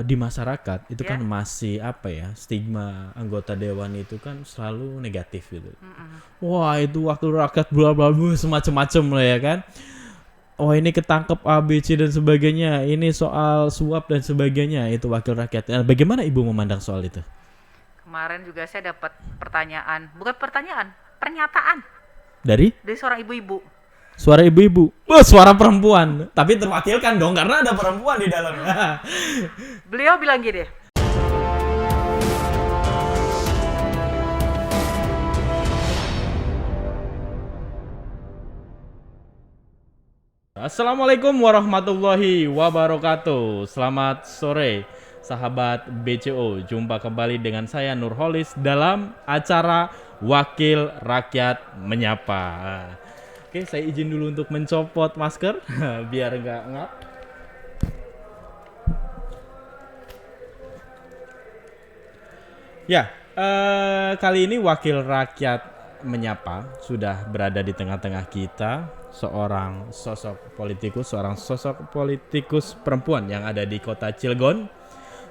di masyarakat itu kan Ya. masih apa ya, stigma anggota dewan itu kan selalu negatif gitu. Mm-mm. Wah itu wakil rakyat bla bla bla semacam-macam lah ya kan. Oh ini ketangkep A B C dan sebagainya. Ini soal suap dan sebagainya itu wakil rakyat. Nah, bagaimana ibu memandang soal itu? Kemarin juga saya dapat pertanyaan, bukan pertanyaan, pernyataan Dari dari seorang ibu-ibu. suara ibu-ibu. Wah, suara perempuan. Tapi terwakilkan dong karena ada perempuan di dalamnya. Beliau bilang gini, Assalamualaikum warahmatullahi wabarakatuh. Selamat sore sahabat BCO. Jumpa kembali dengan saya Nurholis dalam acara Wakil Rakyat Menyapa. Oke, saya izin dulu untuk mencopot masker biar nggak ngap. Ya, kali ini Wakil Rakyat Menyapa sudah berada di tengah-tengah kita, seorang sosok politikus perempuan yang ada di kota Cilegon.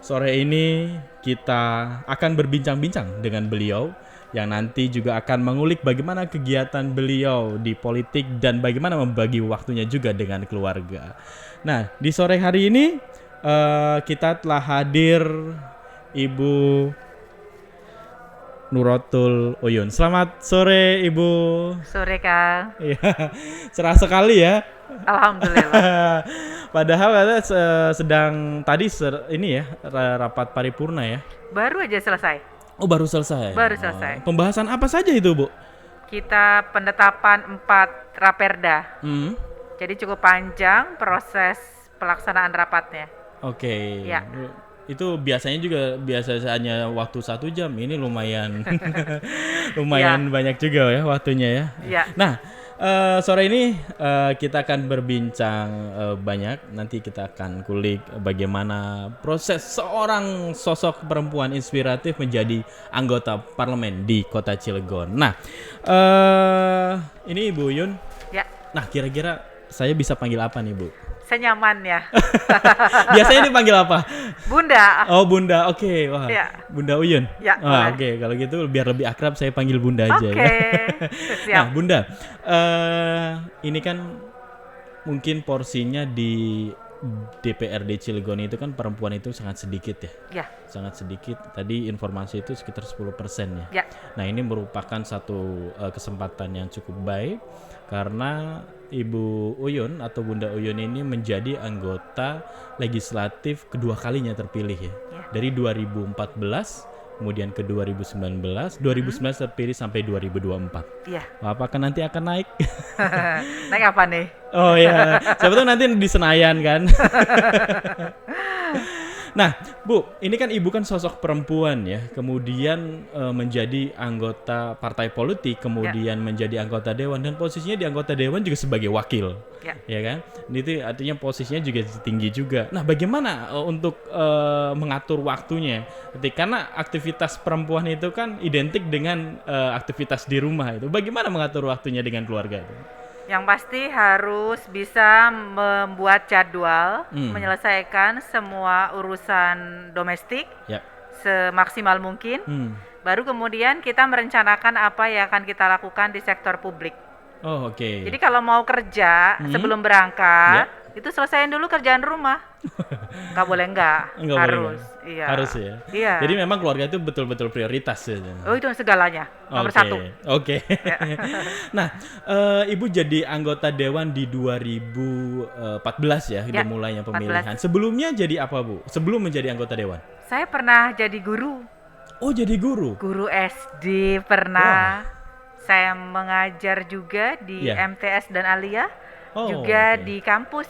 Sore ini kita akan berbincang-bincang dengan beliau yang nanti juga akan mengulik bagaimana kegiatan beliau di politik dan bagaimana membagi waktunya juga dengan keluarga. Nah, di sore hari ini kita telah hadir Ibu Nuratul Uyun. Selamat sore Ibu. sore Kang, Iya, cerah sekali ya. alhamdulillah. Padahal ada sedang tadi ini ya rapat paripurna ya. Baru aja selesai, Oh baru selesai. baru selesai. Pembahasan apa saja itu Bu? Kita penetapan 4 raperda, Hmm. jadi cukup panjang proses pelaksanaan rapatnya. Oke. Ya. Itu biasanya waktu 1 jam. Ini lumayan lumayan banyak juga ya waktunya ya. Ya. Nah, sore ini kita akan berbincang banyak. Nanti kita akan kulik bagaimana proses seorang sosok perempuan inspiratif menjadi anggota parlemen di Kota Cilegon. Nah, ini Ibu Yun. Ya, Nah, kira-kira saya bisa panggil apa nih, Bu? senyaman ya. Biasanya dipanggil apa? Bunda. Oh, Bunda. Oke. Wah. Ya. Bunda Uyun. Ya, Wah, boleh. oke. Kalau gitu biar lebih akrab saya panggil Bunda aja Oke, ya. Nah, siap. Bunda, ini kan mungkin porsinya di DPRD Cilegon itu kan perempuan itu sangat sedikit ya. Ya, Sangat sedikit. Tadi informasi itu sekitar 10% ya. ya. Nah, ini merupakan satu kesempatan yang cukup baik karena Ibu Uyun atau Bunda Uyun ini menjadi anggota legislatif kedua kalinya terpilih ya. Ya. Dari 2014 kemudian ke 2019 terpilih sampai 2024. Iya. Apakah nanti akan naik? Naik apa nih? Oh ya, siapa tahu nanti di Senayan kan. Nah, Bu, ini kan Ibu kan sosok perempuan ya, kemudian menjadi anggota partai politik, kemudian menjadi anggota dewan dan posisinya di anggota dewan juga sebagai wakil. Ya. Ya kan? Itu artinya posisinya juga tinggi juga. Nah, bagaimana untuk mengatur waktunya? Karena aktivitas perempuan itu kan identik dengan aktivitas di rumah itu. Bagaimana mengatur waktunya dengan keluarga itu? Yang pasti harus bisa membuat jadwal, menyelesaikan semua urusan domestik Ya. semaksimal mungkin. Baru kemudian kita merencanakan apa yang akan kita lakukan di sektor publik. Oh, oke. Jadi kalau mau kerja sebelum berangkat, itu selesaiin dulu kerjaan rumah. Nggak boleh nggak, Nggak boleh harus. nggak? Iya. Harus ya. Iya. Jadi memang keluarga itu betul-betul prioritas ya. Oh itu segalanya, nomor Oke, satu. Oke. Nah, Ibu jadi anggota dewan di 2014 ya, Ya, dimulainya 14. pemilihan. Sebelumnya jadi apa, Bu? Sebelum menjadi anggota dewan? Saya pernah jadi guru. Oh, jadi guru. Guru SD pernah. Saya mengajar juga di Ya. MTS dan Alia. Oh, juga oke. di kampus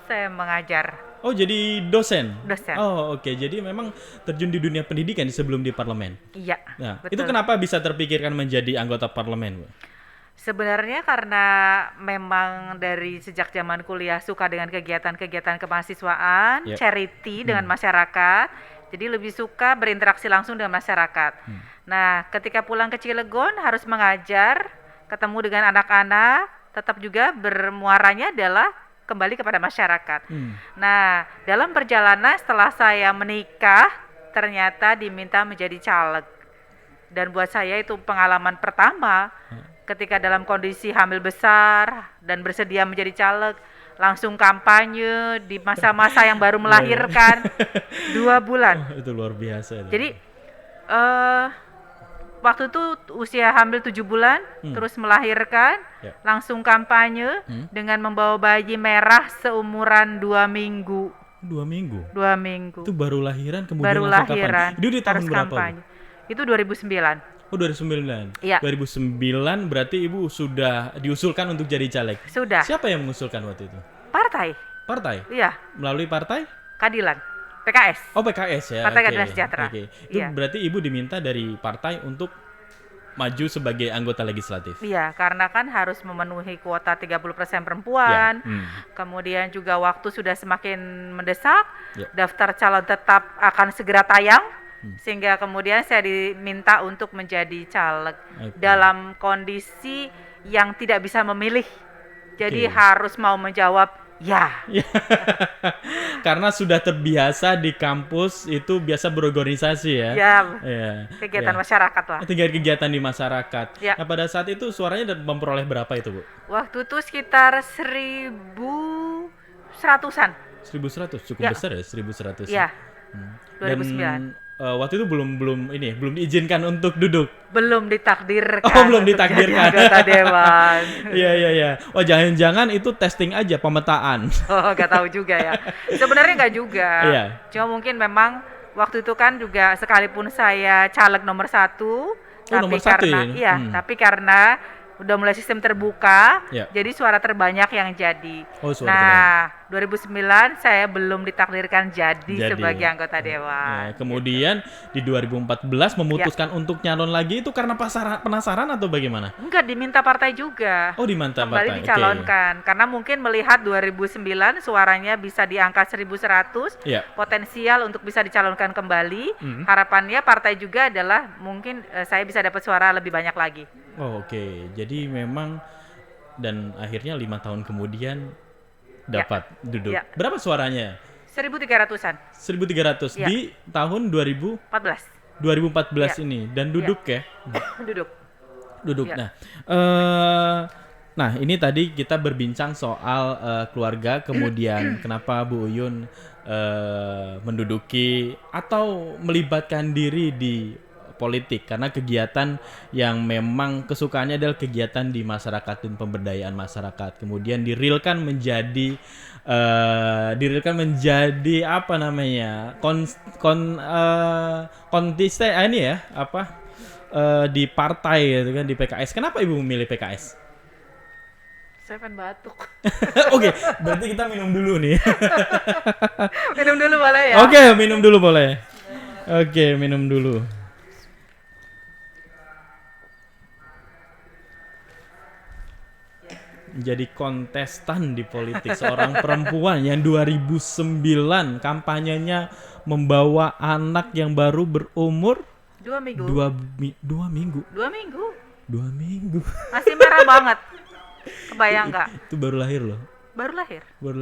saya mengajar. Oh, jadi dosen. Dosen. Oh, oke. Jadi memang terjun di dunia pendidikan sebelum di parlemen. Iya, Nah, betul. itu kenapa bisa terpikirkan menjadi anggota parlemen, Bu? Sebenarnya karena memang dari sejak zaman kuliah suka dengan kegiatan-kegiatan kemahasiswaan, Yep. charity dengan masyarakat. Jadi lebih suka berinteraksi langsung dengan masyarakat. Nah, ketika pulang ke Cilegon harus mengajar, ketemu dengan anak-anak, tetap juga bermuaranya adalah kembali kepada masyarakat. Nah, dalam perjalanan setelah saya menikah, ternyata diminta menjadi caleg. Dan buat saya itu pengalaman pertama ketika dalam kondisi hamil besar dan bersedia menjadi caleg, langsung kampanye di masa-masa yang baru melahirkan 2 bulan. Itu luar biasa. Jadi waktu itu usia hamil 7 bulan, terus melahirkan, langsung kampanye dengan membawa bayi merah seumuran 2 minggu. 2 minggu? 2 minggu. Itu baru lahiran kemudian baru langsung lahiran, kampanye. Itu di tahun harus berapa? Kampanye. Itu 2009. Oh 2009. Iya. 2009 berarti Ibu sudah diusulkan untuk jadi caleg. Sudah. Siapa yang mengusulkan waktu itu? Partai. Partai? Iya. Melalui partai? Keadilan. PKS. Oh PKS ya. Partai Oke. Keadilan Sejahtera. Oke. Itu Iya. berarti Ibu diminta dari partai untuk maju sebagai anggota legislatif. Iya, karena kan harus memenuhi kuota 30% perempuan. Kemudian juga waktu sudah semakin mendesak, daftar calon tetap akan segera tayang. Sehingga kemudian saya diminta untuk menjadi caleg dalam kondisi yang tidak bisa memilih. Jadi harus mau menjawab ya. Karena sudah terbiasa di kampus itu biasa berorganisasi ya. Ya. Kegiatan masyarakat lah. Kegiatan di masyarakat. Ya. Nah, pada saat itu suaranya memperoleh berapa itu, Bu? Waktu itu sekitar 1.100-an. 1.100 cukup besar ya, 1.100. Iya. 2009. Dan waktu itu belum diizinkan untuk duduk. Belum ditakdirkan. Oh, belum ditakdirkan. Anggota dewan. Iya. Oh, jangan-jangan itu testing aja, pemetaan. Oh, nggak tahu juga ya. Sebenarnya nggak juga. Iya. Cuma mungkin memang waktu itu kan juga sekalipun saya caleg nomor 1, tapi nomor 1 karena ya? Tapi karena udah mulai sistem terbuka, Ya. jadi suara terbanyak yang jadi. Oh, suara nah, 2009 saya belum ditakdirkan jadi sebagai anggota dewan. Ya, kemudian di 2014 memutuskan untuk nyalon lagi itu karena penasaran atau bagaimana? Enggak, diminta partai juga. Oh, diminta kembali partai. dicalonkan. Karena mungkin melihat 2009 suaranya bisa di angka 1.100, potensial untuk bisa dicalonkan kembali. Harapannya partai juga adalah mungkin saya bisa dapat suara lebih banyak lagi. Oh, oke. Jadi memang dan akhirnya 5 tahun kemudian dapat duduk. Berapa suaranya? 1.300-an. 1.300 di tahun 2014 ini dan duduk ya. Duduk. Ya. Nah, ini tadi kita berbincang soal keluarga, kemudian kenapa Bu Uyun menduduki atau melibatkan diri di politik karena kegiatan yang memang kesukaannya adalah kegiatan di masyarakat dan pemberdayaan masyarakat. Kemudian dirilkan menjadi apa namanya? Kontisten ini ya, di partai gitu kan, di PKS. Kenapa Ibu memilih PKS? Saya pengen batuk. Oke, berarti kita minum dulu nih. Minum dulu boleh ya? Oke, minum dulu boleh. Oke, minum dulu. Menjadi kontestan di politik, seorang perempuan yang 2009 kampanyenya membawa anak yang baru berumur 2 minggu. 2 minggu. 2 minggu. 2 minggu. Masih merah banget. Kebayang nggak? Itu baru lahir loh. Baru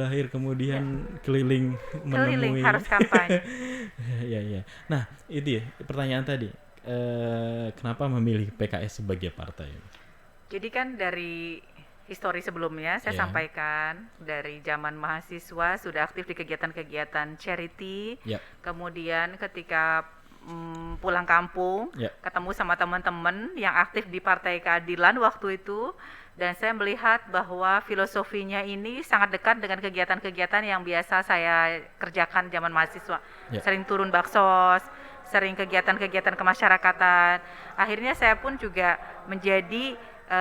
lahir kemudian keliling menemui. Harus kampanye. Ya. Nah, itu ya pertanyaan tadi. Kenapa memilih PKS sebagai partai? Jadi kan dari histori sebelumnya saya sampaikan dari zaman mahasiswa sudah aktif di kegiatan-kegiatan charity. Kemudian ketika pulang kampung ketemu sama teman-teman yang aktif di Partai Keadilan waktu itu, dan saya melihat bahwa filosofinya ini sangat dekat dengan kegiatan-kegiatan yang biasa saya kerjakan zaman mahasiswa. Sering turun baksos, sering kegiatan-kegiatan kemasyarakatan. Akhirnya saya pun juga menjadi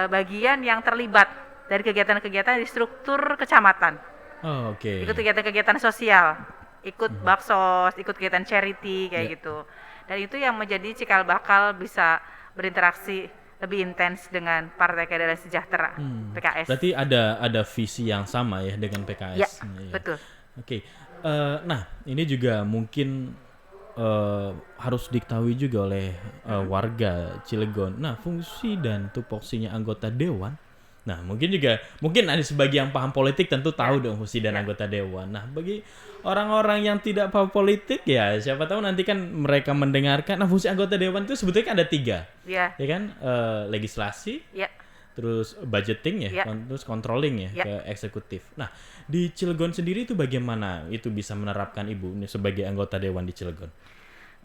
bagian yang terlibat dari kegiatan-kegiatan di struktur kecamatan. Oh, oke. Ikut kegiatan-kegiatan sosial, ikut baksos, ikut kegiatan charity kayak gitu. Dan itu yang menjadi cikal bakal bisa berinteraksi lebih intens dengan Partai Keadilan Sejahtera, PKS. Berarti ada visi yang sama ya dengan PKS. Ya, betul. Oke. Nah, ini juga mungkin harus diketahui juga oleh warga Cilegon. Nah, fungsi dan tupoksinya anggota dewan Nah, mungkin ada sebagian paham politik tentu tahu dong fungsi dan anggota dewan. Nah, bagi orang-orang yang tidak paham politik ya siapa tahu nanti kan mereka mendengarkan. Nah, fungsi anggota dewan itu sebetulnya kan ada 3. Ya kan? Legislasi. Terus budgeting terus controlling ke eksekutif. Nah, di Cilegon sendiri itu bagaimana itu bisa menerapkan Ibu sebagai anggota dewan di Cilegon?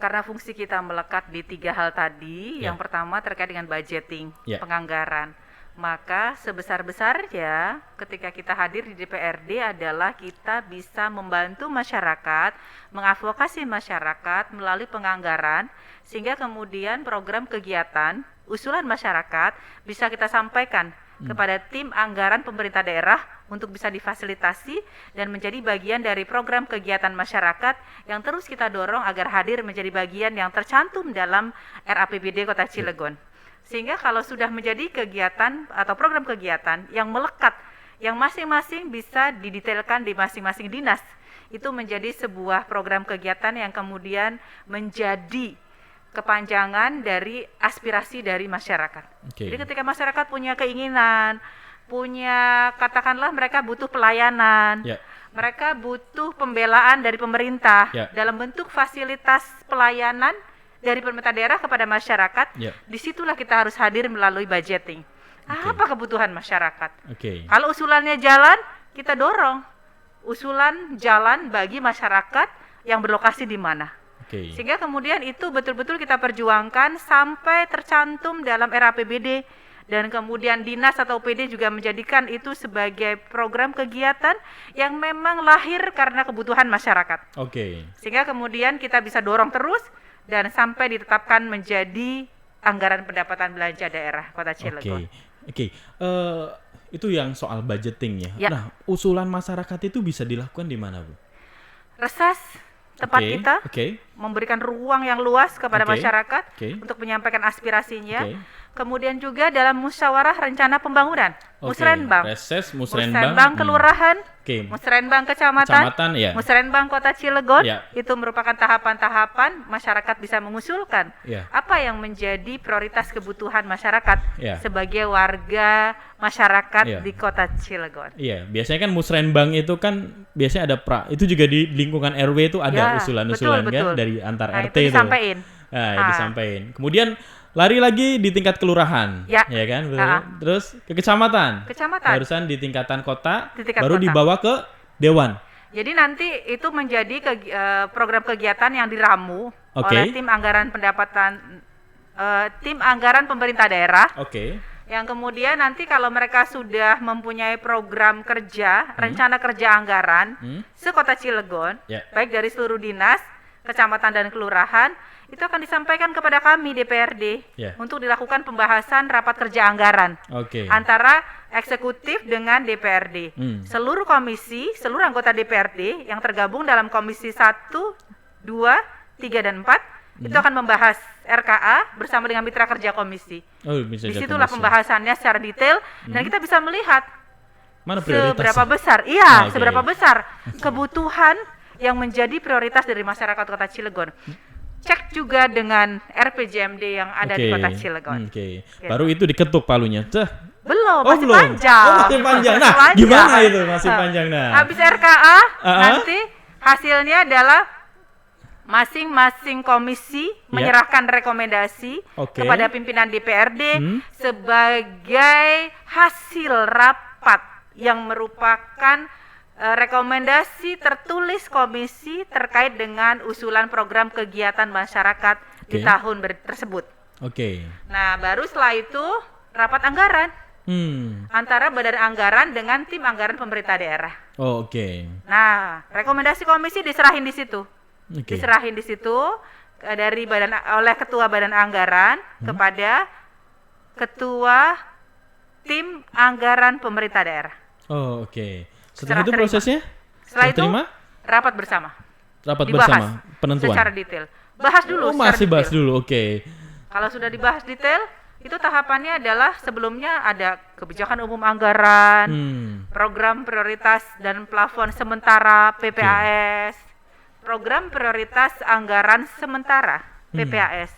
Karena fungsi kita melekat di 3 hal tadi. Yang pertama terkait dengan budgeting, penganggaran. Maka sebesar-besarnya ketika kita hadir di DPRD adalah kita bisa membantu masyarakat, mengadvokasi masyarakat melalui penganggaran, sehingga kemudian program kegiatan, usulan masyarakat bisa kita sampaikan kepada tim anggaran pemerintah daerah untuk bisa difasilitasi dan menjadi bagian dari program kegiatan masyarakat yang terus kita dorong agar hadir menjadi bagian yang tercantum dalam RAPBD Kota Cilegon. Sehingga kalau sudah menjadi kegiatan atau program kegiatan yang melekat, yang masing-masing bisa didetailkan di masing-masing dinas, itu menjadi sebuah program kegiatan yang kemudian menjadi kepanjangan dari aspirasi dari masyarakat. Jadi ketika masyarakat punya keinginan, punya katakanlah mereka butuh pelayanan, mereka butuh pembelaan dari pemerintah dalam bentuk fasilitas pelayanan dari pemerintah daerah kepada masyarakat, disitulah kita harus hadir melalui budgeting. Apa kebutuhan masyarakat? Kalau usulannya jalan, kita dorong usulan jalan bagi masyarakat yang berlokasi di mana. Sehingga kemudian itu betul-betul kita perjuangkan sampai tercantum dalam RAPBD, dan kemudian dinas atau PD juga menjadikan itu sebagai program kegiatan yang memang lahir karena kebutuhan masyarakat. Sehingga kemudian kita bisa dorong terus dan sampai ditetapkan menjadi anggaran pendapatan belanja daerah Kota Cilegon. Itu yang soal budgeting ya. Nah, usulan masyarakat itu bisa dilakukan di mana, Bu? Reses tempat kita memberikan ruang yang luas kepada masyarakat untuk menyampaikan aspirasinya. Kemudian juga dalam musyawarah rencana pembangunan, musrenbang, musrenbang kelurahan, musrenbang kecamatan, musrenbang Kota Cilegon, itu merupakan tahapan-tahapan masyarakat bisa mengusulkan apa yang menjadi prioritas kebutuhan masyarakat sebagai warga masyarakat di Kota Cilegon. Biasanya kan musrenbang itu kan biasanya ada itu juga di lingkungan RW itu ada usulan-usulan kan dari antar RT itu. Disampaikan. Kemudian lari lagi di tingkat kelurahan, ya kan? Terus ke kecamatan. Barusan di tingkatan kota, baru dibawa ke dewan. Jadi nanti itu menjadi program kegiatan yang diramu oleh tim anggaran pendapatan, tim anggaran pemerintah daerah. Yang kemudian nanti kalau mereka sudah mempunyai program kerja, rencana kerja anggaran se-Kota Cilegon, baik dari seluruh dinas, kecamatan dan kelurahan, itu akan disampaikan kepada kami DPRD untuk dilakukan pembahasan rapat kerja anggaran antara eksekutif dengan DPRD. Seluruh komisi, seluruh anggota DPRD yang tergabung dalam komisi 1, 2, 3, dan 4 itu akan membahas RKA bersama dengan mitra kerja komisi. Disitulah pembahasannya secara detail dan kita bisa melihat seberapa besar, seberapa besar kebutuhan yang menjadi prioritas dari masyarakat Kota Cilegon. Cek juga dengan RPJMD yang ada di Kota Cilegon. Baru itu diketuk palunya. Belum, masih panjang. Masih panjang. Nah, gimana itu masih panjang? Habis RKA, nanti hasilnya adalah masing-masing komisi menyerahkan rekomendasi kepada pimpinan DPRD sebagai hasil rapat yang merupakan rekomendasi tertulis komisi terkait dengan usulan program kegiatan masyarakat di tahun tersebut. Nah, baru setelah itu rapat anggaran antara badan anggaran dengan tim anggaran pemerintah daerah. Nah, rekomendasi komisi diserahin di situ. Diserahin di situ dari oleh ketua badan anggaran kepada ketua tim anggaran pemerintah daerah. Setelah itu prosesnya? Setelah itu rapat bersama. Bersama penentuan secara detail. Bahas dulu. Masih bahas dulu. Kalau sudah dibahas detail, itu tahapannya adalah sebelumnya ada kebijakan umum anggaran, program prioritas dan plafon sementara PPAS, program prioritas anggaran sementara PPAS.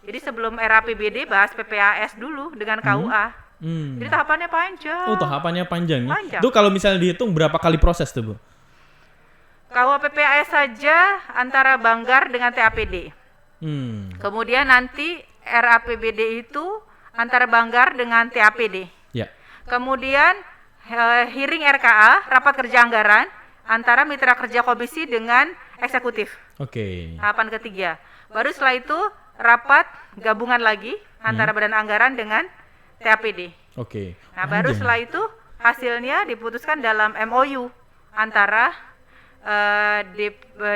Jadi sebelum RAPBD bahas PPAS dulu dengan KUA. Jadi tahapannya panjang. Oh, tahapannya panjang ya. Panjang. Itu kalau misalnya dihitung berapa kali proses tuh, Bu? KUHP-PAS saja antara Banggar dengan TAPD. Kemudian nanti RAPBD itu antara Banggar dengan TAPD. Ya. Kemudian hearing RKA, rapat kerja anggaran antara mitra kerja komisi dengan eksekutif. Oke. Tahapan ketiga. Baru setelah itu rapat gabungan lagi antara badan anggaran dengan TAPD. Oke. Nah, baru setelah itu hasilnya diputuskan dalam MOU antara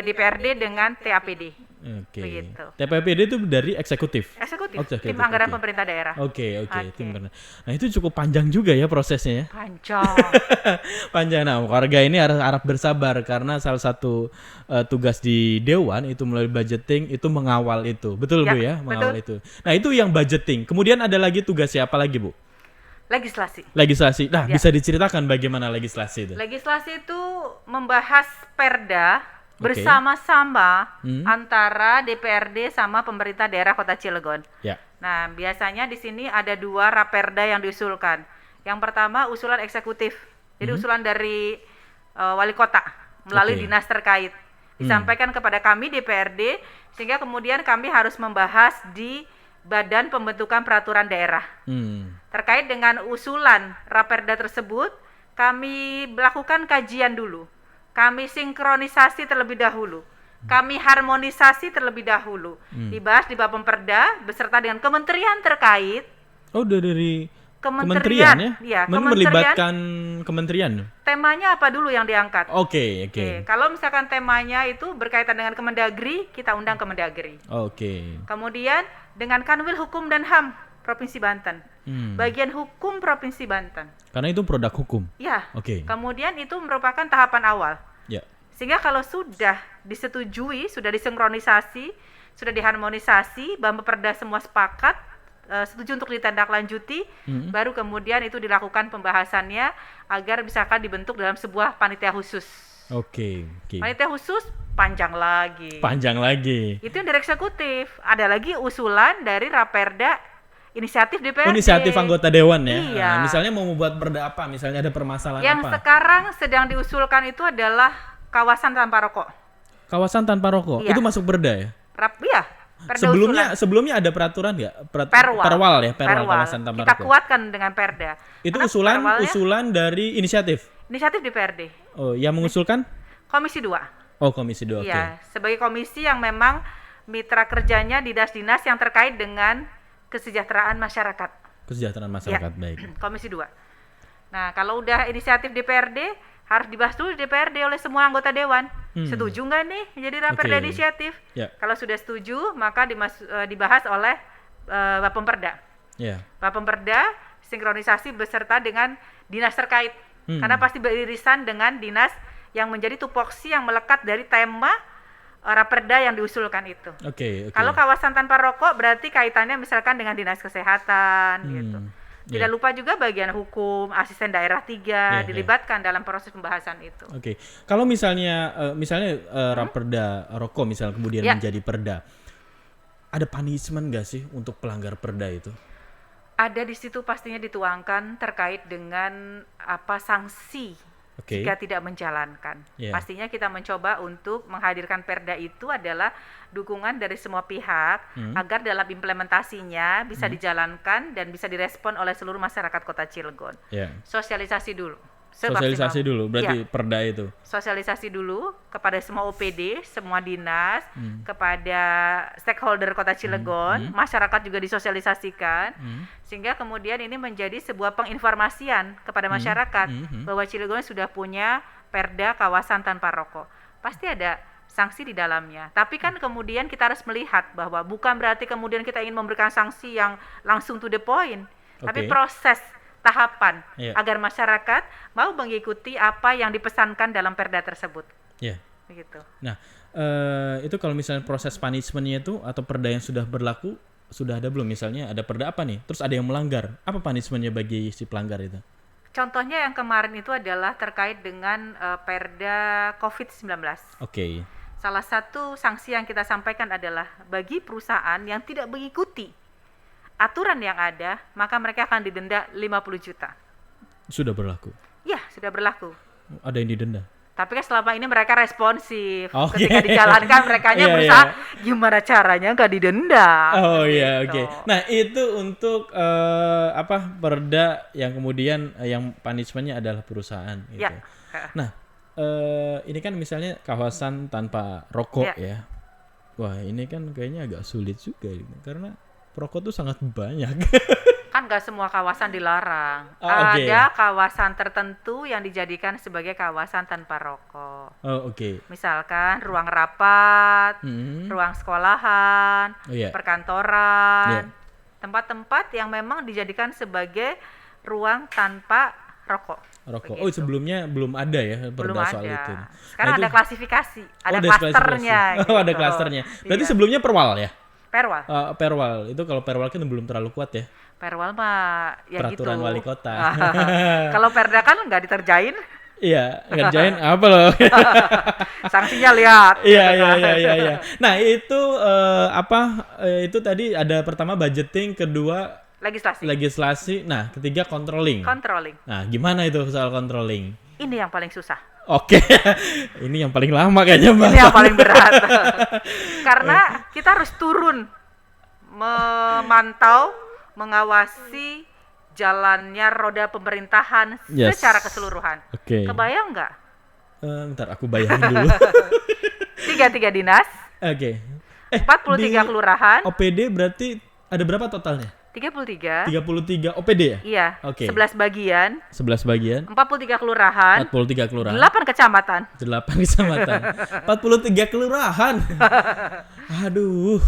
DPRD dengan TAPD. Oke. Begitu. TPPD itu dari eksekutif. Eksekutif. Tim anggaran pemerintah daerah. Oke. Tim anggaran. Nah, itu cukup panjang juga ya prosesnya ya. Panjang. Panjang. Nah, warga ini harap bersabar karena salah satu tugas di dewan itu melalui budgeting itu mengawal itu. Betul Bu ya? Mengawal itu. Nah, itu yang budgeting. Kemudian ada lagi tugasnya apa lagi, Bu? Legislasi. Nah, bisa diceritakan bagaimana legislasi itu? Legislasi itu membahas perda bersama-sama antara DPRD sama pemerintah daerah Kota Cilegon. Ya. Nah, biasanya di sini ada 2 raperda yang diusulkan. Yang pertama usulan eksekutif. Jadi usulan dari wali kota melalui dinas terkait. Disampaikan kepada kami DPRD sehingga kemudian kami harus membahas di Badan Pembentukan Peraturan Daerah. Terkait dengan usulan raperda tersebut, kami melakukan kajian dulu. Kami sinkronisasi terlebih dahulu. Kami harmonisasi terlebih dahulu. Dibahas di Bapemperda beserta dengan kementerian terkait. Oh, dari kementerian ya? Melibatkan kementerian? Temanya apa dulu yang diangkat? Oke. Kalau misalkan temanya itu berkaitan dengan Kemendagri, kita undang Kemendagri. Oke. Kemudian dengan Kanwil Hukum dan HAM Provinsi Banten. Bagian hukum Provinsi Banten. Karena itu produk hukum. Ya. Oke. Kemudian itu merupakan tahapan awal. Ya. Sehingga kalau sudah disetujui, sudah disinkronisasi, sudah diharmonisasi, Bapemperda semua sepakat, setuju untuk ditindaklanjuti, baru kemudian itu dilakukan pembahasannya agar misalkan dibentuk dalam sebuah panitia khusus. Oke. Panitia khusus panjang lagi. Itu yang dari eksekutif. Ada lagi usulan dari raperda inisiatif DPRD. Inisiatif anggota dewan ya. Iya. Nah, misalnya mau membuat perda apa? Misalnya ada permasalahan yang apa? Sekarang sedang diusulkan itu adalah kawasan tanpa rokok. Kawasan tanpa rokok. Iya. Itu masuk perda ya? Iya. Sebelumnya ada peraturan nggak? Perwal kawasan tanpa rokok. Kita kuatkan dengan perda. Itu usulan dari inisiatif DPRD. Oh, yang mengusulkan? Komisi 2. Oh, Komisi 2. Iya, sebagai komisi yang memang mitra kerjanya dinas-dinas yang terkait dengan kesejahteraan masyarakat. Baik. Komisi 2. Nah, kalau udah inisiatif DPRD harus dibahas dulu di DPRD oleh semua anggota dewan. Setuju nggak nih jadi raperda inisiatif? Yeah. Kalau sudah setuju, maka dibahas oleh Bapemperda. Yeah. Bapemperda sinkronisasi beserta dengan dinas terkait. Karena pasti beririsan dengan dinas yang menjadi tupoksi yang melekat dari tema raperda yang diusulkan itu. Oke. Kalau kawasan tanpa rokok berarti kaitannya misalkan dengan dinas kesehatan gitu. Tidak lupa juga bagian hukum, asisten daerah 3 dilibatkan dalam proses pembahasan itu. Oke. Kalau misalnya raperda rokok misalnya kemudian menjadi perda, ada punishment nggak sih untuk pelanggar perda itu? Ada di situ pastinya dituangkan terkait dengan apa sanksi jika tidak menjalankan. Pastinya kita mencoba untuk menghadirkan perda itu adalah dukungan dari semua pihak agar dalam implementasinya bisa dijalankan dan bisa direspon oleh seluruh masyarakat Kota Cilegon. Sosialisasi dulu. Sosialisasi dulu berarti perda itu. Sosialisasi dulu kepada semua OPD, semua dinas, kepada stakeholder Kota Cilegon, masyarakat juga disosialisasikan, sehingga kemudian ini menjadi sebuah penginformasian kepada masyarakat bahwa Cilegon sudah punya perda kawasan tanpa rokok. Pasti ada sanksi di dalamnya. Tapi kan kemudian kita harus melihat bahwa bukan berarti kemudian kita ingin memberikan sanksi yang langsung to the point, tapi proses tahapan agar masyarakat mau mengikuti apa yang dipesankan dalam perda tersebut. Begitu. Nah, itu kalau misalnya proses punishment-nya itu atau perda yang sudah berlaku sudah ada belum? Misalnya ada perda apa nih? Terus ada yang melanggar. Apa punishment-nya bagi si pelanggar itu? Contohnya yang kemarin itu adalah terkait dengan perda COVID-19. Oke. Salah satu sanksi yang kita sampaikan adalah bagi perusahaan yang tidak mengikuti aturan yang ada, maka mereka akan didenda 50 juta. Sudah berlaku? Ya, sudah berlaku. Ada yang didenda? Tapi kan selama ini mereka responsif. Ketika dijalankan merekanya berusaha gimana caranya nggak didenda. Oh iya, oke. Nah itu untuk perda yang kemudian yang punishment-nya adalah perusahaan gitu. Ya. Nah ini kan misalnya kawasan tanpa rokok ya. Wah ini kan kayaknya agak sulit juga gitu. Karena perokok tuh sangat banyak. Kan nggak semua kawasan dilarang. Ada kawasan tertentu yang dijadikan sebagai kawasan tanpa rokok. Misalkan ruang rapat, ruang sekolahan, perkantoran, tempat-tempat yang memang dijadikan sebagai ruang tanpa rokok. Oh sebelumnya belum ada ya perda soal itu. Sekarang ada klasifikasi, ada klasternya. Gitu. Ada klasternya. Berarti sebelumnya perwal ya? Perwal. Perwal itu kalau perwal kan belum terlalu kuat ya. Perwal mah ya peraturan gitu. Wali kota. Kalau perda kan nggak diterjain. Iya, ngerjain apa loh? Sanksinya lihat. Iya. Nah itu itu tadi ada pertama budgeting, kedua legislasi. Nah ketiga controlling. Nah gimana itu soal controlling? Ini yang paling susah. Oke, ini yang paling lama kayaknya Mbak. Ini yang paling berat. Karena kita harus turun memantau, mengawasi jalannya roda pemerintahan secara keseluruhan. Kebayang nggak? Bentar, aku bayangin dulu. 33 dinas. 43 kelurahan. OPD berarti ada berapa totalnya? 33 OPD ya? Iya. 11 bagian. 43 kelurahan. 8 kecamatan. 43 kelurahan. Aduh.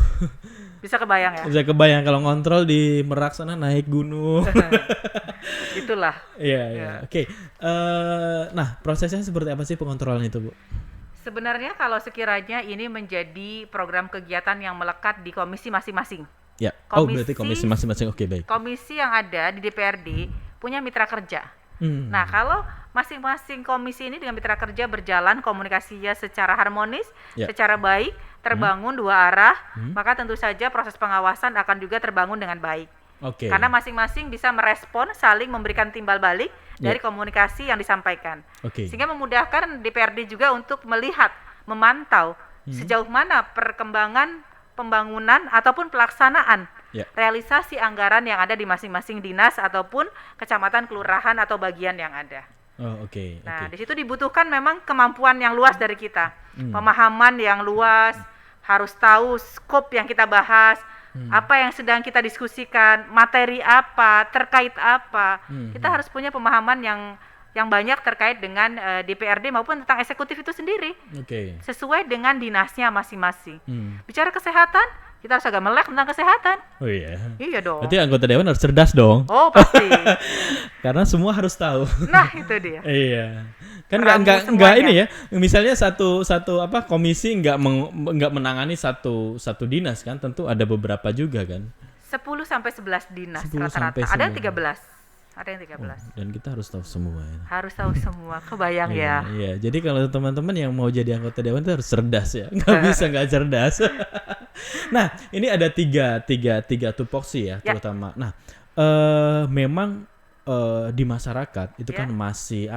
Bisa kebayang ya? Bisa kebayang kalau ngontrol di Merak sana naik gunung. Itulah. Iya. Oke. Nah, prosesnya seperti apa sih pengontrolan itu, Bu? Sebenarnya kalau sekiranya ini menjadi program kegiatan yang melekat di komisi masing-masing. Ya. Berarti komisi masing-masing. Oke, baik. Komisi yang ada di DPRD punya mitra kerja. Nah, kalau masing-masing komisi ini dengan mitra kerja berjalan komunikasinya secara harmonis, secara baik, terbangun dua arah, maka tentu saja proses pengawasan akan juga terbangun dengan baik. Karena masing-masing bisa merespon, saling memberikan timbal balik dari komunikasi yang disampaikan. Sehingga memudahkan DPRD juga untuk melihat, memantau sejauh mana perkembangan pembangunan ataupun pelaksanaan realisasi anggaran yang ada di masing-masing dinas ataupun kecamatan, kelurahan atau bagian yang ada. Nah, di situ dibutuhkan memang kemampuan yang luas dari kita, pemahaman yang luas, harus tahu skop yang kita bahas, apa yang sedang kita diskusikan, materi apa, terkait apa. Kita harus punya pemahaman yang banyak terkait dengan DPRD maupun tentang eksekutif itu sendiri. Sesuai dengan dinasnya masing-masing. Bicara kesehatan, kita harus agak melek tentang kesehatan. Oh iya. Iya dong. Berarti anggota dewan harus cerdas dong. Oh pasti. Karena semua harus tahu. Nah itu dia. Iya. Kan nggak ini ya. Misalnya satu komisi nggak menangani satu dinas kan, tentu ada beberapa juga kan. 10 sampai 11 dinas rata-rata. Ada yang 13. Dan kita harus tahu semua ya. Harus tahu semua, kebayang ya. Iya, jadi kalau teman-teman yang mau jadi anggota dewan itu harus cerdas ya. Nggak bisa nggak cerdas. Nah, ini ada tiga tupoksi ya terutama. Nah, memang di masyarakat itu kan masih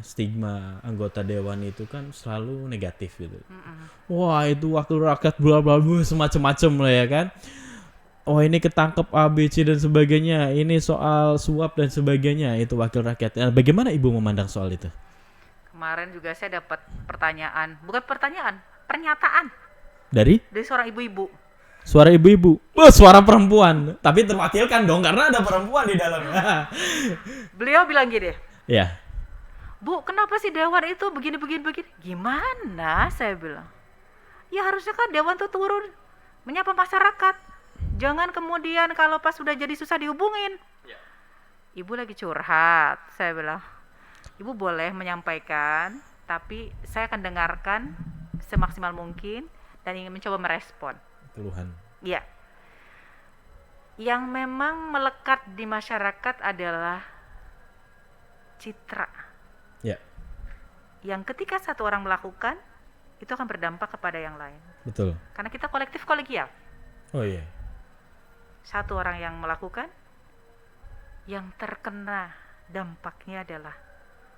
stigma anggota dewan itu kan selalu negatif gitu. Wah, itu wakil rakyat bla bla bla semacam-macam lah ya kan. Oh ini ketangkep A, B, C dan sebagainya. Ini soal suap dan sebagainya. Itu wakil rakyat. Bagaimana Ibu memandang soal itu? Kemarin juga saya dapat pertanyaan. Bukan pertanyaan, pernyataan. Dari seorang ibu-ibu. Suara ibu-ibu. Suara perempuan. Tapi terwakilkan dong karena ada perempuan di dalamnya. Beliau bilang gini. Ya. Bu, kenapa sih dewan itu begini? Gimana? Saya bilang. Ya harusnya kan dewan tuh turun menyapa masyarakat. Jangan kemudian kalau pas sudah jadi susah dihubungin. Ibu lagi curhat, saya bilang. Ibu boleh menyampaikan, tapi saya akan dengarkan semaksimal mungkin dan ingin mencoba merespon. Keluhan. Iya. Yang memang melekat di masyarakat adalah citra. Ya. Yang ketika satu orang melakukan, itu akan berdampak kepada yang lain. Betul. Karena kita kolektif kolegial. Oh iya. satu orang yang melakukan, yang terkena dampaknya adalah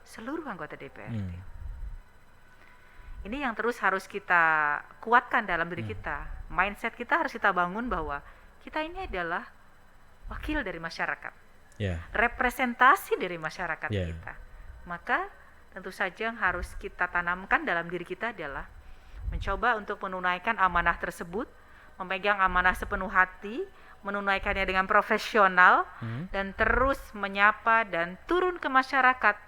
seluruh anggota DPRD. Ini yang terus harus kita kuatkan dalam diri kita. Mindset kita harus kita bangun bahwa kita ini adalah wakil dari masyarakat, representasi dari masyarakat kita. Maka tentu saja yang harus kita tanamkan dalam diri kita adalah mencoba untuk menunaikan amanah tersebut, memegang amanah sepenuh hati, menunaikannya dengan profesional, dan terus menyapa dan turun ke masyarakat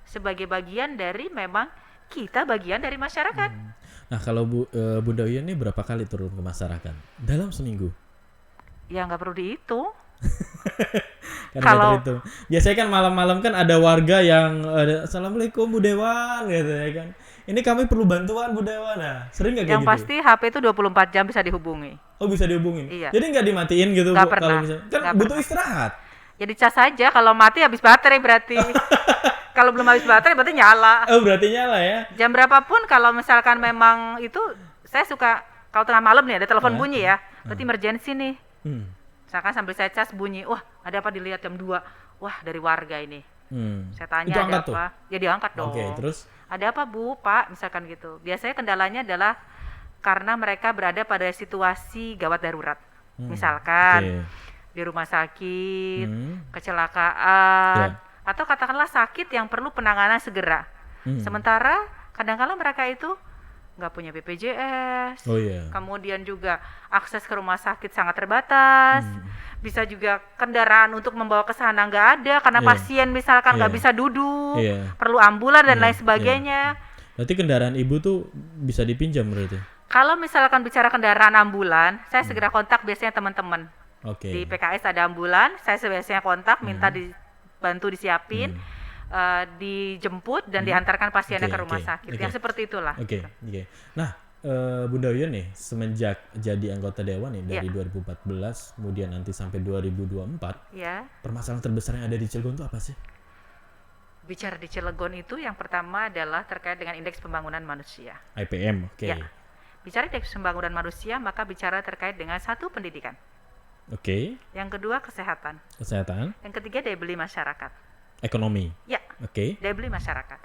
sebagai bagian dari, memang kita bagian dari masyarakat. Nah, kalau Bunda Uyun ini berapa kali turun ke masyarakat dalam seminggu? Ya nggak perlu dihitung. Kalau biasanya kan malam-malam kan ada warga yang Assalamualaikum Bu Dewan gitu ya kan. Ini kami perlu bantuan Bu Dewan. Nah, sering nggak kayak yang gitu? Yang pasti HP itu 24 jam bisa dihubungi. Oh, bisa dihubungin? Iya. Jadi nggak dimatiin gitu? Nggak pernah. Kalau misalnya, kan butuh istirahat. Ya dicas saja, kalau mati habis baterai berarti. Kalau belum habis baterai berarti nyala. Oh, berarti nyala ya? Jam berapapun kalau misalkan memang itu, saya suka kalau tengah malam nih ada telepon bunyi ya, berarti emergency nih. Misalkan sambil saya cas bunyi, wah ada apa, dilihat jam 2, wah dari warga ini. Saya tanya itu ada apa? Tuh? Ya diangkat dong. Oke, terus? Ada apa Bu, Pak, misalkan gitu. Biasanya kendalanya adalah karena mereka berada pada situasi gawat darurat. Misalkan di rumah sakit, kecelakaan, atau katakanlah sakit yang perlu penanganan segera. Sementara kadang-kadang mereka itu nggak punya BPJS, kemudian juga akses ke rumah sakit sangat terbatas, bisa juga kendaraan untuk membawa ke sana nggak ada karena pasien misalkan nggak bisa duduk, perlu ambulan dan lain sebagainya. Berarti kendaraan ibu tuh bisa dipinjam berarti? Kalau misalkan bicara kendaraan ambulan, saya segera kontak biasanya teman-teman. Di PKS ada ambulan, saya biasanya kontak, minta dibantu disiapin. Dijemput dan diantarkan pasiennya ke rumah sakit. Yang seperti itulah. Nah, Bunda Uyun nih semenjak jadi anggota dewan nih dari 2014 kemudian nanti sampai 2024, permasalahan terbesar yang ada di Cilegon itu apa sih? Bicara di Cilegon itu yang pertama adalah terkait dengan indeks pembangunan manusia. IPM, Bicara indeks pembangunan manusia, maka bicara terkait dengan satu, pendidikan. Yang kedua, kesehatan. Yang ketiga, daya beli masyarakat. Ekonomi. Daya beli masyarakat.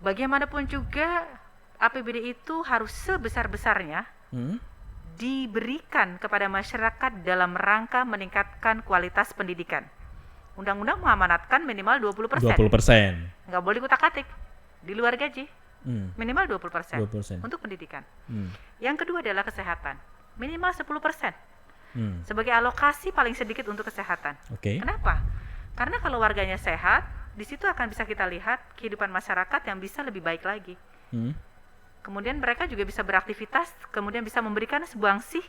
Bagaimanapun juga APBD itu harus sebesar-besarnya diberikan kepada masyarakat dalam rangka meningkatkan kualitas pendidikan. Undang-undang mengamanatkan minimal 20%. Nggak boleh kutak-katik. Di luar gaji. Minimal 20% untuk pendidikan. Yang kedua adalah kesehatan. Minimal 10%. Sebagai alokasi paling sedikit untuk kesehatan. Kenapa? Karena kalau warganya sehat, di situ akan bisa kita lihat kehidupan masyarakat yang bisa lebih baik lagi. Kemudian mereka juga bisa beraktivitas, kemudian bisa memberikan sumbangsi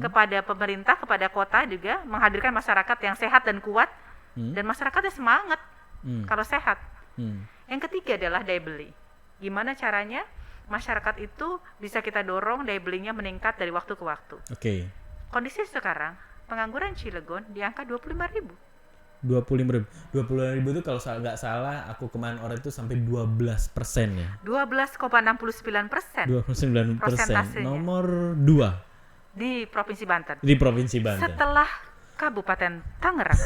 kepada pemerintah, kepada kota juga, menghadirkan masyarakat yang sehat dan kuat, dan masyarakatnya semangat kalau sehat. Yang ketiga adalah daya beli. Gimana caranya masyarakat itu bisa kita dorong daya belinya meningkat dari waktu ke waktu. Kondisi sekarang, pengangguran Cilegon di angka 25.000. 25.000 itu kalau nggak salah aku kemarin orang itu sampai 12% ya. 12,69%. 29%. Nomor 2 di Provinsi Banten. Setelah Kabupaten Tangerang.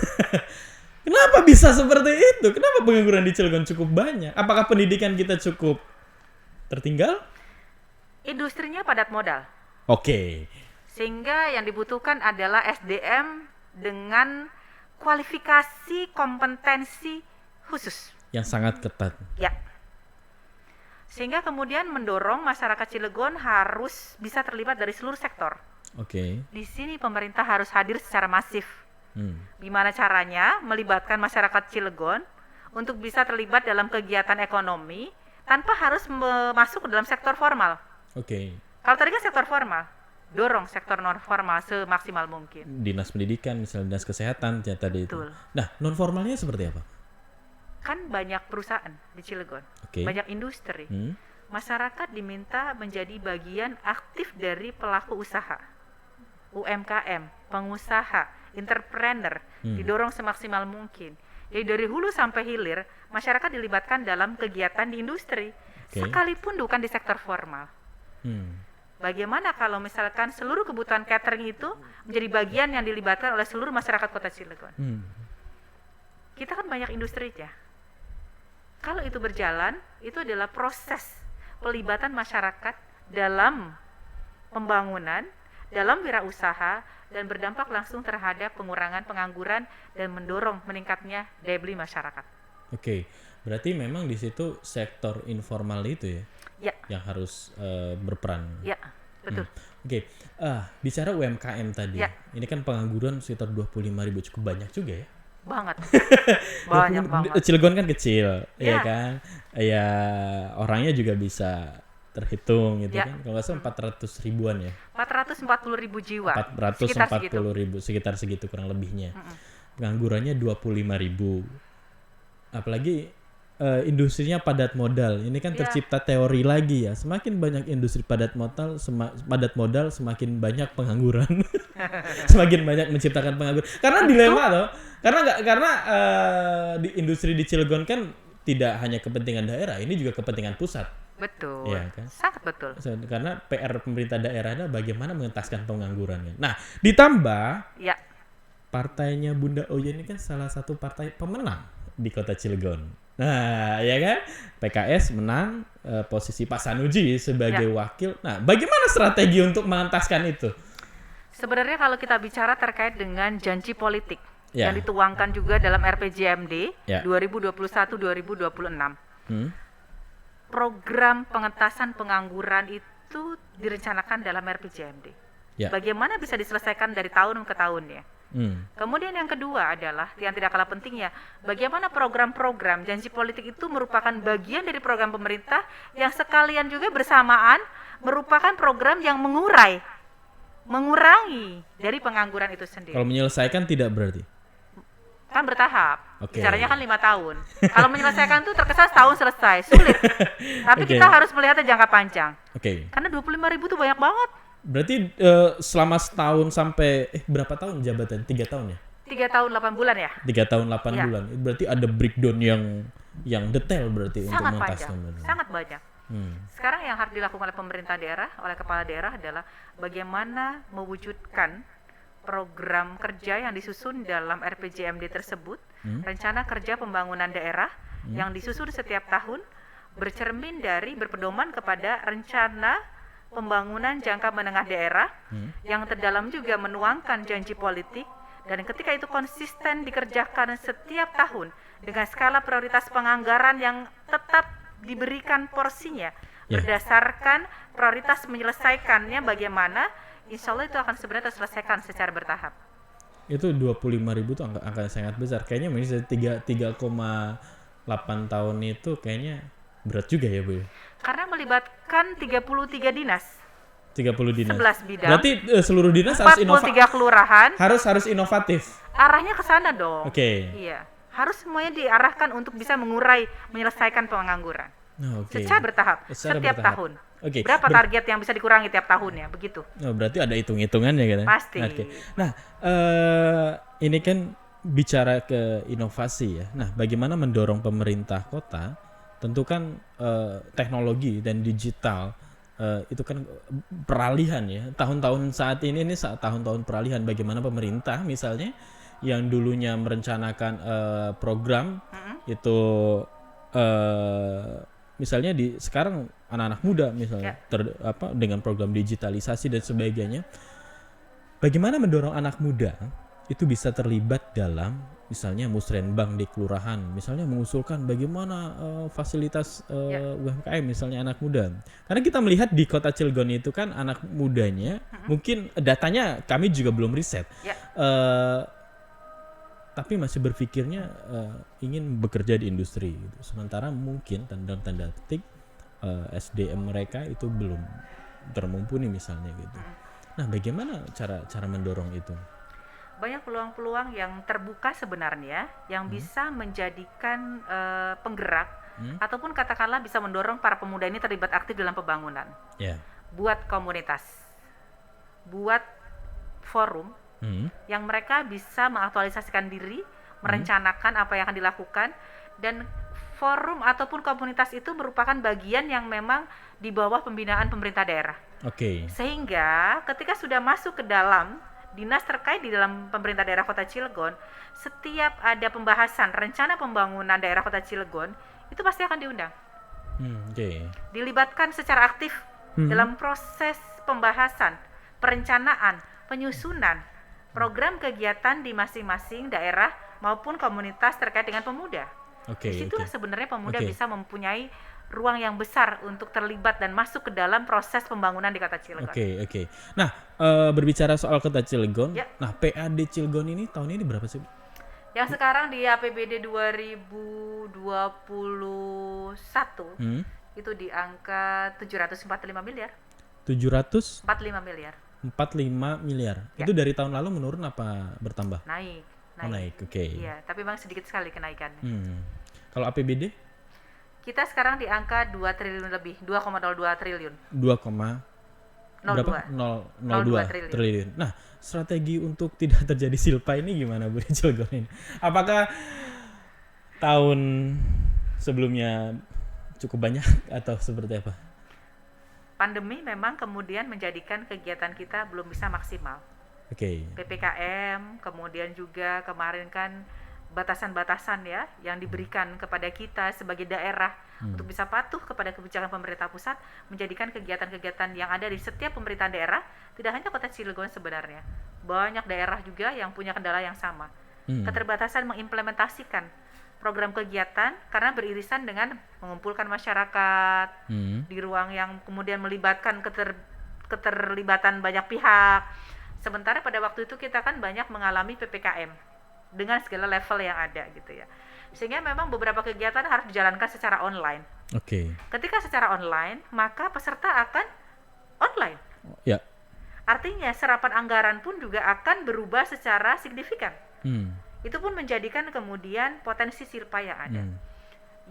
Kenapa bisa seperti itu? Kenapa pengangguran di Cilegon cukup banyak? Apakah pendidikan kita cukup tertinggal? Industrinya padat modal. Sehingga yang dibutuhkan adalah SDM dengan kualifikasi kompetensi khusus yang sangat ketat. Sehingga kemudian mendorong masyarakat Cilegon harus bisa terlibat dari seluruh sektor. Di sini pemerintah harus hadir secara masif. Gimana caranya melibatkan masyarakat Cilegon untuk bisa terlibat dalam kegiatan ekonomi tanpa harus masuk ke dalam sektor formal. Kalau tadi kan sektor formal, dorong sektor non formal semaksimal mungkin. Dinas pendidikan, misalnya dinas kesehatan tadi itu. Nah, non formalnya seperti apa? Kan banyak perusahaan di Cilegon, banyak industri. Masyarakat diminta menjadi bagian aktif dari pelaku usaha, UMKM, pengusaha, entrepreneur, didorong semaksimal mungkin. Jadi dari hulu sampai hilir, masyarakat dilibatkan dalam kegiatan di industri, sekalipun bukan di sektor formal. bagaimana kalau misalkan seluruh kebutuhan catering itu menjadi bagian yang dilibatkan oleh seluruh masyarakat Kota Cilegon. Kita kan banyak industrinya. Kalau itu berjalan, itu adalah proses pelibatan masyarakat dalam pembangunan, dalam wirausaha, dan berdampak langsung terhadap pengurangan pengangguran dan mendorong meningkatnya daya beli masyarakat. Oke, berarti memang di situ sektor informal itu ya, yang harus berperan. Ya, betul. Oke, bicara UMKM tadi, ini kan pengangguran sekitar 25.000, cukup banyak juga ya? Banget, banyak banget. Cilegon kan kecil, ya kan? Ya orangnya juga bisa terhitung gitu kan, kalau nggak salah 400 ribuan ya? 440.000 jiwa. 440.000, sekitar segitu kurang lebihnya. Penganggurannya 25.000. Apalagi industrinya padat modal. Ini kan tercipta teori lagi ya. Semakin banyak industri padat modal, semakin banyak pengangguran. Semakin banyak menciptakan pengangguran. Karena dilema loh. Karena di industri di Cilegon kan tidak hanya kepentingan daerah, ini juga kepentingan pusat. Betul. Ya, kan? Sangat betul. Karena PR pemerintah daerah adalah bagaimana mengentaskan pengangguran. Nah, ditambah partainya Bunda Oye ini kan salah satu partai pemenang di Kota Cilegon. Nah, ya kan? PKS menang posisi Pak Sanuji sebagai wakil. Nah, bagaimana strategi untuk mengentaskan itu? Sebenarnya kalau kita bicara terkait dengan janji politik yang dituangkan juga dalam RPJMD 2021-2026. Program pengentasan pengangguran itu direncanakan dalam RPJMD. Bagaimana bisa diselesaikan dari tahun ke tahunnya. Kemudian yang kedua adalah yang tidak kalah pentingnya, bagaimana program-program janji politik itu merupakan bagian dari program pemerintah yang sekalian juga bersamaan merupakan program yang mengurangi dari pengangguran itu sendiri. Kalau menyelesaikan tidak berarti? Kan bertahap, bicaranya kan 5 tahun. Kalau menyelesaikan itu terkesan setahun selesai, sulit. Tapi kita harus melihatnya jangka panjang. Karena 25.000 itu banyak banget. Berarti selama setahun sampai berapa tahun jabatan? 3 tahun ya? 3 tahun 8 bulan ya? 3 tahun 8 bulan. Berarti ada breakdown yang detail berarti untuk mengentaskan. Sangat banyak. Sekarang yang harus dilakukan oleh pemerintah daerah, oleh kepala daerah adalah bagaimana mewujudkan program kerja yang disusun dalam RPJMD tersebut, rencana kerja pembangunan daerah yang disusun setiap tahun, bercermin dari berpedoman kepada rencana pembangunan jangka menengah daerah yang terdalam juga menuangkan janji politik, dan ketika itu konsisten dikerjakan setiap tahun dengan skala prioritas penganggaran yang tetap diberikan porsinya berdasarkan prioritas menyelesaikannya bagaimana, insya Allah itu akan sebenarnya terselesaikan secara bertahap. Itu 25.000 itu angka sangat besar. Kayaknya misalnya 3,8 tahun itu kayaknya berat juga ya Bu. Karena melibatkan 33 dinas. 30 dinas. 11 bidang. Berarti seluruh dinas harus inovatif. 43 kelurahan. Harus inovatif. Arahnya ke sana dong. Iya. Harus semuanya diarahkan untuk bisa menyelesaikan pengangguran. Secara bertahap. Setiap tahun. Berapa target yang bisa dikurangi tiap tahunnya, begitu. Berarti ada hitung-hitungannya kan? Pasti. Nah, ini kan bicara ke inovasi ya. Nah, bagaimana mendorong pemerintah kota? Tentu kan teknologi dan digital itu kan peralihan ya. Tahun-tahun saat ini saat tahun-tahun peralihan, bagaimana pemerintah misalnya yang dulunya merencanakan program itu misalnya sekarang anak-anak muda misalnya dengan program digitalisasi dan sebagainya, bagaimana mendorong anak muda itu bisa terlibat dalam misalnya musrenbang di kelurahan, misalnya mengusulkan bagaimana fasilitas UMKM misalnya anak muda. Karena kita melihat di Kota Cilegon itu kan anak mudanya mungkin datanya kami juga belum riset. Tapi masih berpikirnya ingin bekerja di industri gitu. Sementara mungkin tanda petik SDM mereka itu belum termumpuni misalnya gitu. Nah, bagaimana cara mendorong itu? Banyak peluang-peluang yang terbuka sebenarnya yang bisa menjadikan penggerak ataupun katakanlah bisa mendorong para pemuda ini terlibat aktif dalam pembangunan. Buat komunitas, buat forum yang mereka bisa mengaktualisasikan diri, merencanakan apa yang akan dilakukan, dan forum ataupun komunitas itu merupakan bagian yang memang di bawah pembinaan pemerintah daerah. Sehingga ketika sudah masuk ke dalam dinas terkait di dalam pemerintah daerah Kota Cilegon, setiap ada pembahasan rencana pembangunan daerah Kota Cilegon itu pasti akan diundang. Dilibatkan secara aktif dalam proses pembahasan, perencanaan, penyusunan program kegiatan di masing-masing daerah maupun komunitas terkait dengan pemuda. Disitulah sebenarnya pemuda bisa mempunyai ruang yang besar untuk terlibat dan masuk ke dalam proses pembangunan di Kota Cilegon. Nah, berbicara soal Kota Cilegon, nah PAD Cilegon ini tahun ini berapa sih? Yang sekarang di APBD 2021 itu di angka 745 miliar. 745 miliar. 45 miliar. Itu dari tahun lalu menurun apa bertambah? Naik. Iya, tapi memang sedikit sekali kenaikannya. Kalau APBD? Kita sekarang di angka 2 triliun lebih, 2,02 triliun. 2,02 triliun. Nah, strategi untuk tidak terjadi silpa ini gimana Bu di Cilegon ini? Apakah tahun sebelumnya cukup banyak atau seperti apa? Pandemi memang kemudian menjadikan kegiatan kita belum bisa maksimal. PPKM, kemudian juga kemarin kan batasan-batasan ya yang diberikan kepada kita sebagai daerah untuk bisa patuh kepada kebijakan pemerintah pusat, menjadikan kegiatan-kegiatan yang ada di setiap pemerintahan daerah, tidak hanya Kota Cilegon sebenarnya, banyak daerah juga yang punya kendala yang sama. Keterbatasan mengimplementasikan program kegiatan karena beririsan dengan mengumpulkan masyarakat di ruang yang kemudian melibatkan keterlibatan banyak pihak. Sementara pada waktu itu kita kan banyak mengalami PPKM dengan segala level yang ada gitu ya. Sehingga memang beberapa kegiatan harus dijalankan secara online. Ketika secara online, maka peserta akan online. Artinya serapan anggaran pun juga akan berubah secara signifikan. Itu pun menjadikan kemudian potensi silpa yang ada.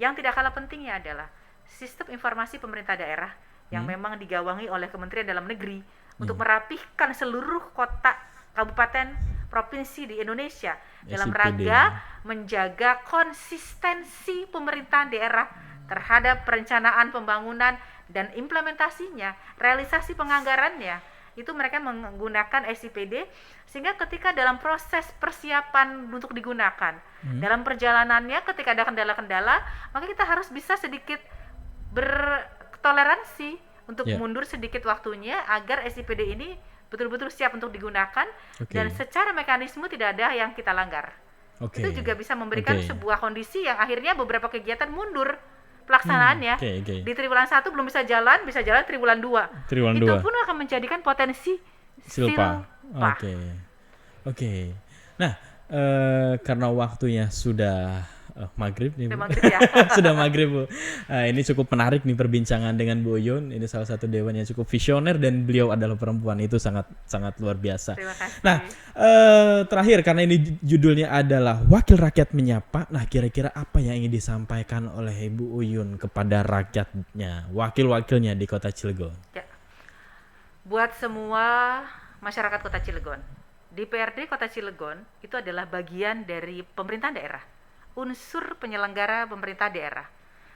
Yang tidak kalah pentingnya adalah sistem informasi pemerintah daerah yang memang digawangi oleh Kementerian Dalam Negeri untuk merapihkan seluruh kota, kabupaten, provinsi di Indonesia dalam rangka menjaga konsistensi pemerintahan daerah terhadap perencanaan pembangunan dan implementasinya, realisasi penganggarannya. Itu mereka menggunakan SIPD sehingga ketika dalam proses persiapan untuk digunakan dalam perjalanannya ketika ada kendala-kendala, maka kita harus bisa sedikit bertoleransi untuk mundur sedikit waktunya agar SIPD ini betul-betul siap untuk digunakan dan secara mekanisme tidak ada yang kita langgar. Itu juga bisa memberikan sebuah kondisi yang akhirnya beberapa kegiatan mundur pelaksanaannya. Di triwulan 1 belum bisa jalan triwulan 2. Itu pun akan menjadikan potensi silpa. Nah, karena waktunya sudah maghrib nih, ya? Sudah maghrib, Bu. Ini cukup menarik nih perbincangan dengan Bu Uyun. Ini salah satu dewan yang cukup visioner dan beliau adalah perempuan, itu sangat luar biasa. Terima kasih. Nah, terakhir karena ini judulnya adalah Wakil Rakyat Menyapa. Nah, kira-kira apa yang ingin disampaikan oleh Ibu Uyun kepada rakyatnya, wakil-wakilnya di Kota Cilegon? Buat semua masyarakat Kota Cilegon, DPRD Kota Cilegon itu adalah bagian dari pemerintahan daerah, unsur penyelenggara pemerintah daerah.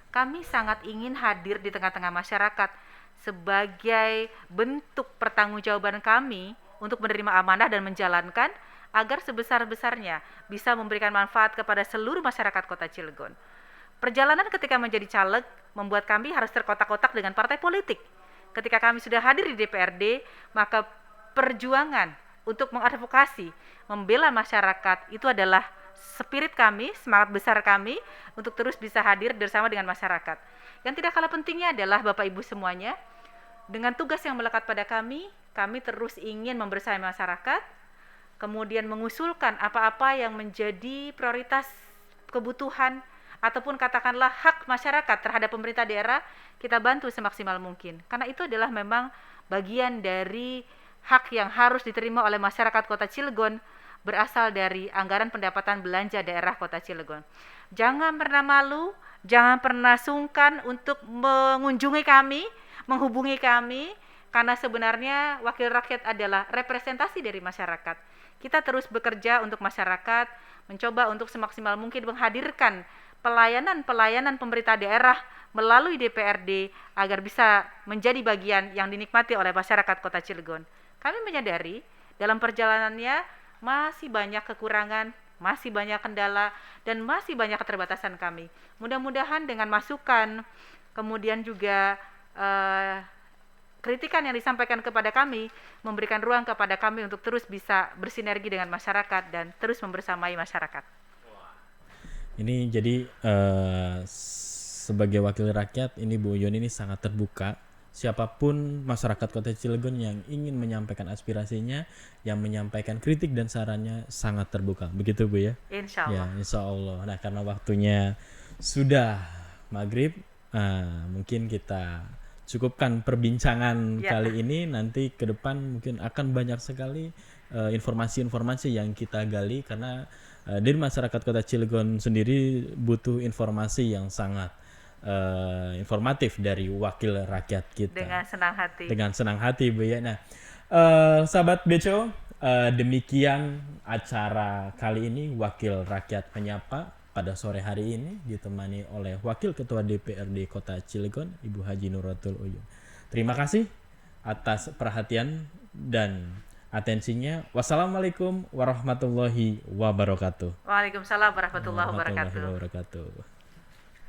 Kami sangat ingin hadir di tengah-tengah masyarakat sebagai bentuk pertanggungjawaban kami untuk menerima amanah dan menjalankan agar sebesar-besarnya bisa memberikan manfaat kepada seluruh masyarakat Kota Cilegon. Perjalanan ketika menjadi caleg membuat kami harus terkotak-kotak dengan partai politik. Ketika kami sudah hadir di DPRD, maka perjuangan untuk mengadvokasi, membela masyarakat itu adalah spirit kami, semangat besar kami untuk terus bisa hadir bersama dengan masyarakat. Yang tidak kalah pentingnya adalah Bapak Ibu semuanya, dengan tugas yang melekat pada kami terus ingin membersamai masyarakat, kemudian mengusulkan apa-apa yang menjadi prioritas kebutuhan ataupun katakanlah hak masyarakat terhadap pemerintah daerah, kita bantu semaksimal mungkin. Karena itu adalah memang bagian dari hak yang harus diterima oleh masyarakat Kota Cilegon, berasal dari anggaran pendapatan belanja daerah Kota Cilegon. Jangan pernah malu, jangan pernah sungkan untuk mengunjungi kami, menghubungi kami, karena sebenarnya wakil rakyat adalah representasi dari masyarakat. Kita terus bekerja untuk masyarakat, mencoba untuk semaksimal mungkin menghadirkan pelayanan pemerintah daerah melalui DPRD agar bisa menjadi bagian yang dinikmati oleh masyarakat Kota Cilegon. Kami menyadari dalam perjalanannya masih banyak kekurangan, masih banyak kendala, dan masih banyak keterbatasan kami. Mudah-mudahan dengan masukan, kemudian juga kritikan yang disampaikan kepada kami, memberikan ruang kepada kami untuk terus bisa bersinergi dengan masyarakat dan terus membersamai masyarakat. Ini jadi sebagai wakil rakyat, ini Bu Yoni ini sangat terbuka. Siapapun masyarakat Kota Cilegon yang ingin menyampaikan aspirasinya, yang menyampaikan kritik dan sarannya sangat terbuka. Begitu Bu ya? Insya Allah. Ya, insya Allah. Nah, karena waktunya sudah maghrib, mungkin kita cukupkan perbincangan kali ini. Nanti ke depan mungkin akan banyak sekali informasi-informasi yang kita gali, karena dari masyarakat Kota Cilegon sendiri butuh informasi yang sangat informatif dari wakil rakyat kita. Dengan senang hati Bu ya. Nah, sahabat Beco, demikian acara kali ini Wakil Rakyat Menyapa pada sore hari ini, ditemani oleh Wakil Ketua DPRD Kota Cilegon, Ibu Haji Nuratul Uyun. Terima kasih atas perhatian dan atensinya. Wassalamualaikum warahmatullahi wabarakatuh. Waalaikumsalam warahmatullahi wabarakatuh.